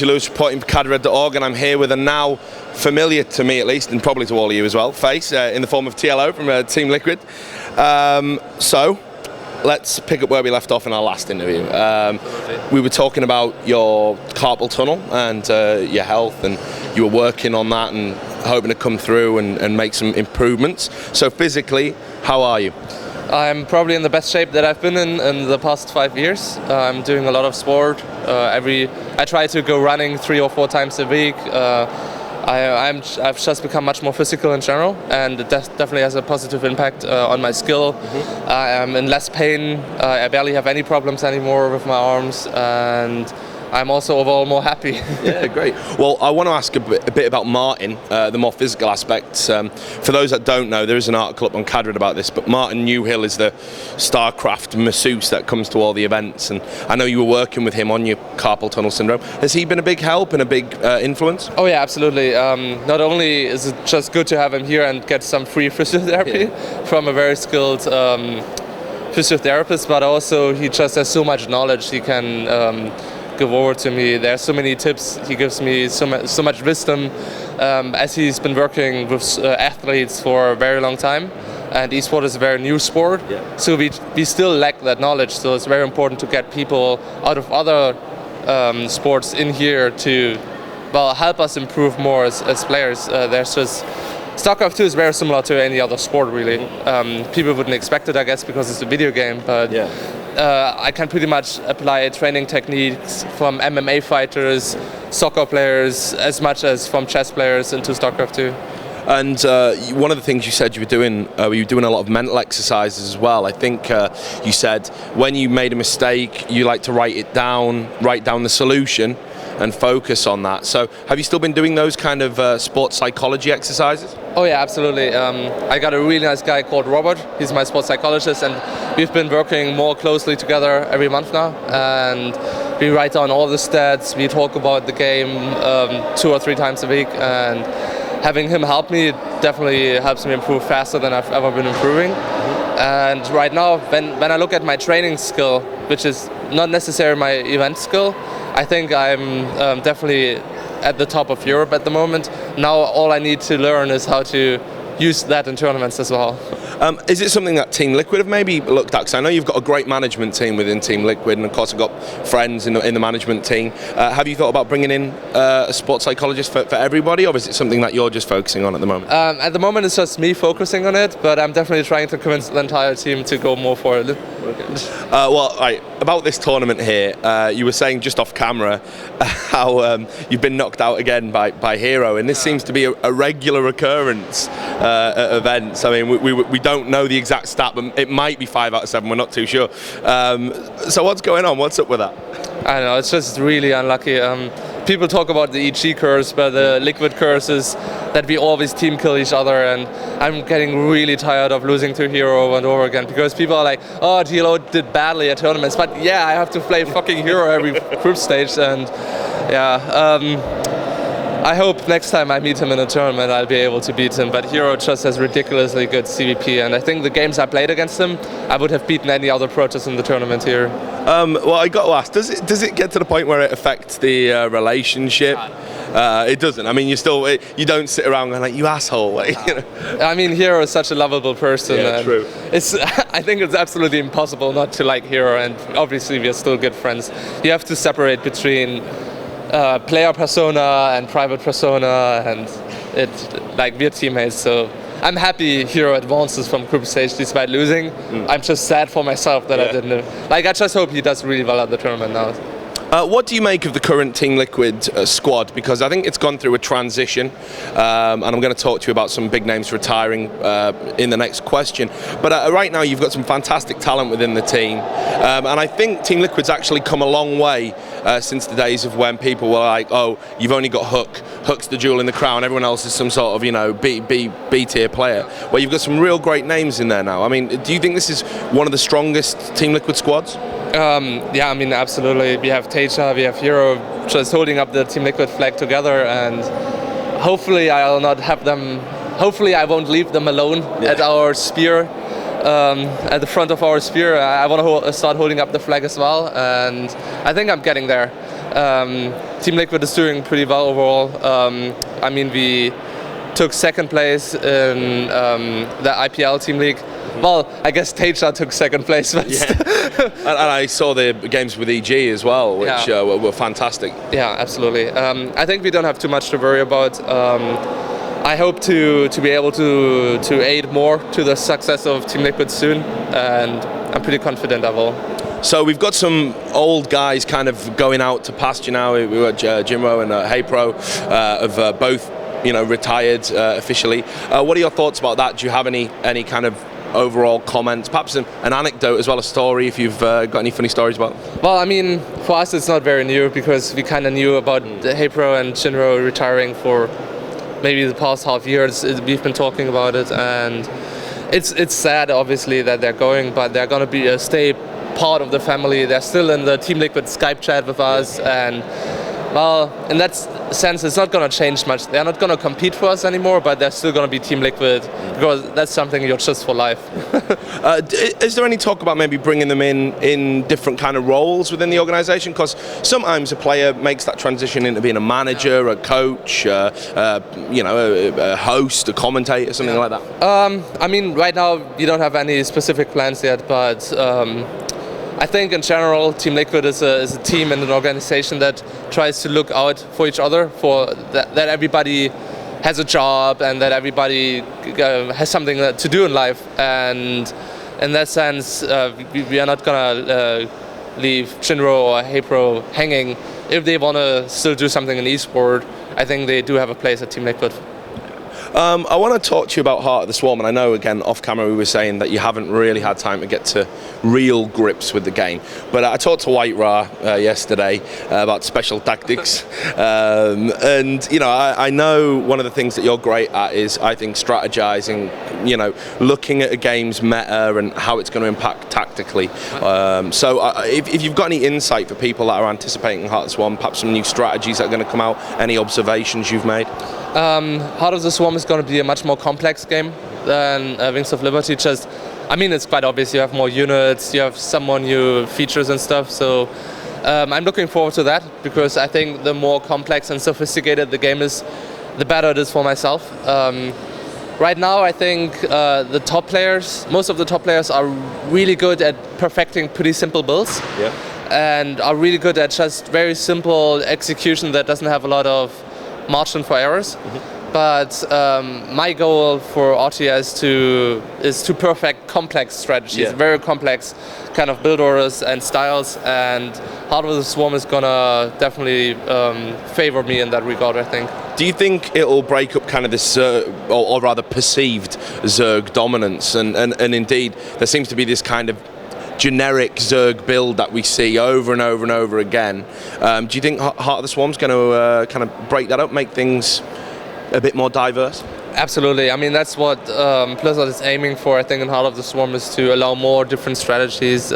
Lewis reporting for cadred.org, and I'm here with a now familiar to me at least, and probably to all of you as well, face in the form of TLO from Team Liquid. So let's pick up where we left off in our last interview. We were talking about your carpal tunnel and your health, and you were working on that and hoping to come through and make some improvements. So physically, how are you? I'm probably in the best shape that I've been in the past 5 years. I'm doing a lot of sport. I try to go running 3 or 4 times a week. I've just become much more physical in general, and it definitely has a positive impact on my skill. I'm in less pain. I barely have any problems anymore with my arms, and I'm also overall more happy. Yeah, great. Well, I want to ask a bit about Martin, the more physical aspects. For those that don't know, there is an article up on Cadred about this, but Martin Newhill is the StarCraft masseuse that comes to all the events, and I know you were working with him on your carpal tunnel syndrome. Has he been a big help and a big influence? Oh yeah, absolutely. Not only is it just good to have him here and get some free physiotherapy from a very skilled physiotherapist, but also he just has so much knowledge he can give over to me. There are so many tips. He gives me so much wisdom, as he's been working with athletes for a very long time, and esports is a very new sport. So we still lack that knowledge. So it's very important to get people out of other sports in here to help us improve more as players. There's just StarCraft 2 is very similar to any other sport, really. People wouldn't expect it, I guess, because it's a video game, but I can pretty much apply training techniques from MMA fighters, soccer players, as much as from chess players into StarCraft 2. And one of the things you said you were doing a lot of mental exercises as well. I think you said when you made a mistake, you like to write down the solution and focus on that. So have you still been doing those kind of sports psychology exercises? Oh yeah, absolutely. I got a really nice guy called Robert. He's my sports psychologist, and we've been working more closely together every month now. And we write down all the stats. We talk about the game 2 or 3 times a week, and having him help me definitely helps me improve faster than I've ever been improving. And right now, when I look at my training skill, which is not necessarily my event skill, I think I'm definitely at the top of Europe at the moment. Now all I need to learn is how to use that in tournaments as well. Is it something that Team Liquid have maybe looked at? Because I know you've got a great management team within Team Liquid, and of course I've got friends in the management team. Have you thought about bringing in a sports psychologist for everybody, or is it something that you're just focusing on at the moment? At the moment it's just me focusing on it, but I'm definitely trying to convince the entire team to go more for it. About this tournament here, you were saying just off camera how you've been knocked out again by Hero, and this seems to be a regular occurrence at events. I mean, we don't know the exact stat, but it might be 5 out of 7, we're not too sure. So what's going on? What's up with that? I don't know, it's just really unlucky. People talk about the EG curse, but the Liquid curse is that we always team kill each other, and I'm getting really tired of losing to Hero over and over again, because people are like, oh, TLO did badly at tournaments, but yeah, I have to play fucking Hero every group stage, and I hope next time I meet him in a tournament I'll be able to beat him, but Hero just has ridiculously good CVP, and I think the games I played against him, I would have beaten any other Protoss in the tournament here. Well, I got to ask, does it get to the point where it affects the relationship? It doesn't. I mean, you don't sit around going like, you asshole. Like, you know? I mean, Hero is such a lovable person. Yeah, and true. I think it's absolutely impossible not to like Hero, and obviously we are still good friends. You have to separate between player persona and private persona, and we're teammates. So I'm happy Hero advances from group stage despite losing. I'm just sad for myself that I didn't. I just hope he does really well at the tournament now. What do you make of the current Team Liquid squad? Because I think it's gone through a transition, and I'm going to talk to you about some big names retiring in the next question. But right now you've got some fantastic talent within the team, and I think Team Liquid's actually come a long way since the days of when people were like, oh, you've only got Hook's the jewel in the crown, everyone else is some sort of, B tier player. Well, you've got some real great names in there now. I mean, do you think this is one of the strongest Team Liquid squads? Yeah, I mean, absolutely. We have Teja, we have Hero just holding up the Team Liquid flag together, and hopefully I'll not have them, hopefully I won't leave them alone at our spear, at the front of our spear. I want to start holding up the flag as well, and I think I'm getting there. Team Liquid is doing pretty well overall. I mean, we took second place in the IPL Team League. Well, I guess Teja took second place. But and I saw the games with EG as well, which were fantastic. Yeah, absolutely. I think we don't have too much to worry about. I hope to be able to aid more to the success of Team Liquid soon, and I'm pretty confident I will. So we've got some old guys kind of going out to pasture now. We got Jimro and Heypro have both, retired officially. What are your thoughts about that? Do you have any kind of overall comments? Perhaps an anecdote as well, a story, if you've got any funny stories about them? Well, I mean, for us it's not very new because we kind of knew about Heypro and Jinro retiring for maybe the past half years. We've been talking about it, and it's sad obviously that they're going, but they're going to stay part of the family. They're still in the Team Liquid Skype chat with us, and well, in that sense it's not going to change much. They're not going to compete for us anymore, but they're still going to be Team Liquid because that's something you're just for life. Is there any talk about maybe bringing them in different kind of roles within the organisation? Because sometimes a player makes that transition into being a manager, a coach, a host, a commentator, something like that. I mean, right now we don't have any specific plans yet, but I think in general Team Liquid is a team and an organization that tries to look out for each other, for that everybody has a job and that everybody has something to do in life, and in that sense we are not gonna leave Jinro or Heypro hanging. If they want to still do something in esport, I think they do have a place at Team Liquid. I want to talk to you about Heart of the Swarm, and I know again off camera we were saying that you haven't really had time to get to real grips with the game, but I talked to White Ra yesterday about special tactics, and I know one of the things that you're great at is, I think, strategizing, looking at a game's meta and how it's going to impact tactically. So if you've got any insight for people that are anticipating Heart of the Swarm, perhaps some new strategies that are going to come out, any observations you've made? Heart of the Swarm is going to be a much more complex game than Wings of Liberty. It's quite obvious. You have more units, you have some more new features and stuff. So I'm looking forward to that because I think the more complex and sophisticated the game is, the better it is for myself. Right now, I think most of the top players are really good at perfecting pretty simple builds. Yeah. And are really good at just very simple execution that doesn't have a lot of margin for errors. But my goal for RTS is to perfect complex strategies, very complex kind of build orders and styles, and Heart of the Swarm is gonna definitely favor me in that regard, I think. Do you think it'll break up kind of this, or rather perceived Zerg dominance, and indeed there seems to be this kind of generic Zerg build that we see over and over and over again? Do you think Heart of the Swarm's going to kind of break that up, make things a bit more diverse? Absolutely. I mean, that's what Blizzard is aiming for, I think, in Heart of the Swarm, is to allow more different strategies,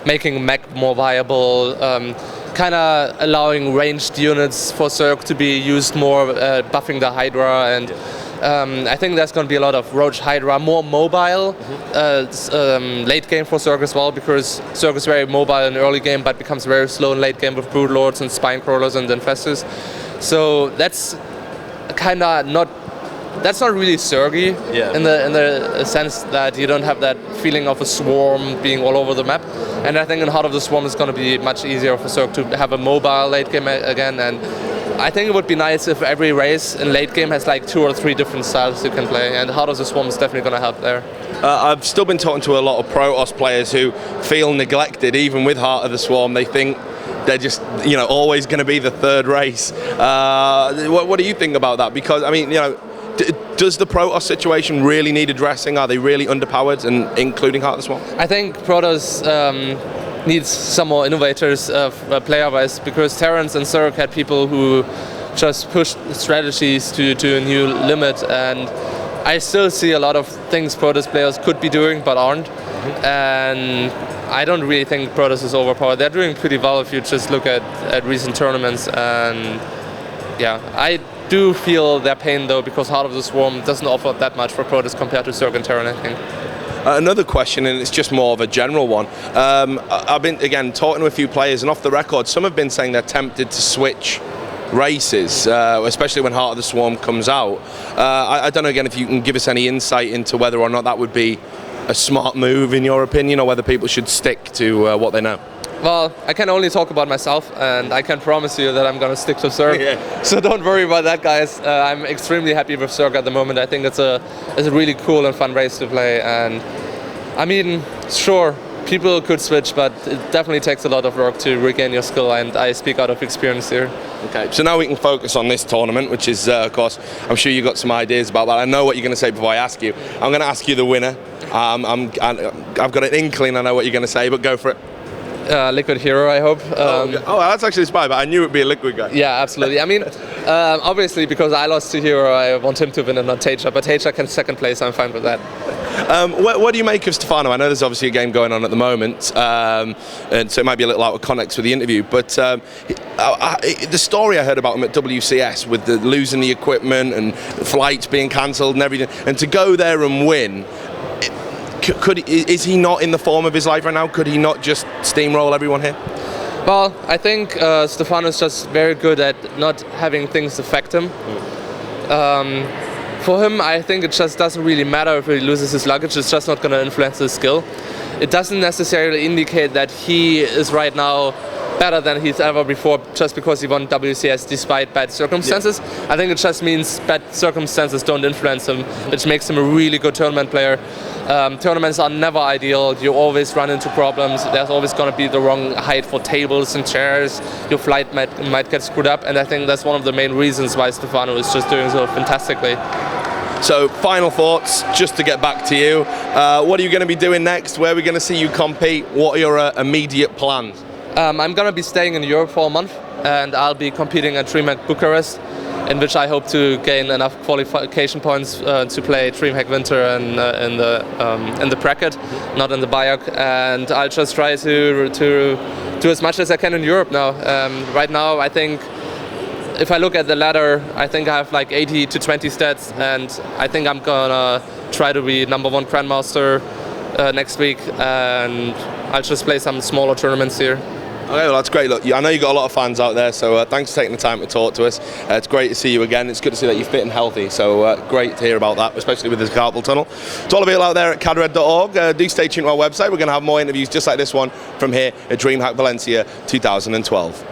making mech more viable, kind of allowing ranged units for Zerg to be used more, buffing the Hydra, and I think there's going to be a lot of Roach Hydra, more mobile late game for Zerg as well, because Zerg is very mobile in early game but becomes very slow in late game with Brood Lords and Spine Crawlers and Infestors. So that's kind of not really Zergy in the sense that you don't have that feeling of a swarm being all over the map. And I think in Heart of the Swarm it's going to be much easier for Zerg to have a mobile late game again, and I think it would be nice if every race in late game has like 2 or 3 different styles you can play, and Heart of the Swarm is definitely going to help there. I've still been talking to a lot of Protoss players who feel neglected, even with Heart of the Swarm. They think they're just, always going to be the third race. What do you think about that? Because, I mean, does the Protoss situation really need addressing? Are they really underpowered, and including Heart of the Swarm? I think Protoss needs some more innovators player-wise, because Terrans and Zerg had people who just pushed strategies to a new limit, and I still see a lot of things Protoss players could be doing but aren't. And I don't really think Protoss is overpowered. They're doing pretty well if you just look at recent tournaments, and yeah, I do feel their pain though, because Heart of the Swarm doesn't offer that much for Protoss compared to Zerg and Terran, I think. Another question, and it's just more of a general one. I've been, again, talking to a few players, and off the record, some have been saying they're tempted to switch races, especially when Heart of the Swarm comes out. I don't know, again, if you can give us any insight into whether or not that would be a smart move, in your opinion, or whether people should stick to what they know. Well, I can only talk about myself, and I can promise you that I'm going to stick to Zerg. Yeah. So don't worry about that, guys. I'm extremely happy with Zerg at the moment. I think it's a really cool and fun race to play. And I mean, sure, people could switch, but it definitely takes a lot of work to regain your skill, and I speak out of experience here. Okay, so now we can focus on this tournament, which is, of course, I'm sure you've got some ideas about that. I know what you're going to say before I ask you. I'm going to ask you the winner. I've got an inkling I know what you're going to say, but go for it. Liquid Hero, I hope. That's actually inspired, but I knew it'd be a Liquid guy. Yeah, absolutely. I mean, obviously, because I lost to Hero, I want him to win and not Teja, but Teja can second place, I'm fine with that. What do you make of Stefano? I know there's obviously a game going on at the moment, and so it might be a little out of context with the interview, but the story I heard about him at WCS with the losing the equipment and flights being cancelled and everything, and to go there and win, is he not in the form of his life right now? Could he not just steamroll everyone here? Well, I think Stefano is just very good at not having things affect him. For him, I think it just doesn't really matter if he loses his luggage. It's just not going to influence his skill. It doesn't necessarily indicate that he is right now better than he's ever before just because he won WCS despite bad circumstances. Yeah. I think it just means bad circumstances don't influence him, which makes him a really good tournament player. Tournaments are never ideal. You always run into problems. There's always going to be the wrong height for tables and chairs. Your flight might get screwed up, and I think that's one of the main reasons why Stefano is just doing so fantastically. So, final thoughts, just to get back to you. What are you going to be doing next? Where are we going to see you compete? What are your immediate plans? I'm going to be staying in Europe for a month, and I'll be competing at DreamHack Bucharest, in which I hope to gain enough qualification points to play DreamHack Winter and in the bracket, not in the BIOC. And I'll just try to do as much as I can in Europe now. Right now, I think if I look at the ladder, I think I have like 80 to 20 stats, and I think I'm gonna try to be #1 Grandmaster next week, and I'll just play some smaller tournaments here. Okay, well that's great. Look, I know you've got a lot of fans out there, so thanks for taking the time to talk to us. It's great to see you again. It's good to see that you're fit and healthy, so great to hear about that, especially with this carpal tunnel. To all of you out there at cadred.org, do stay tuned to our website. We're going to have more interviews just like this one from here at DreamHack Valencia 2012.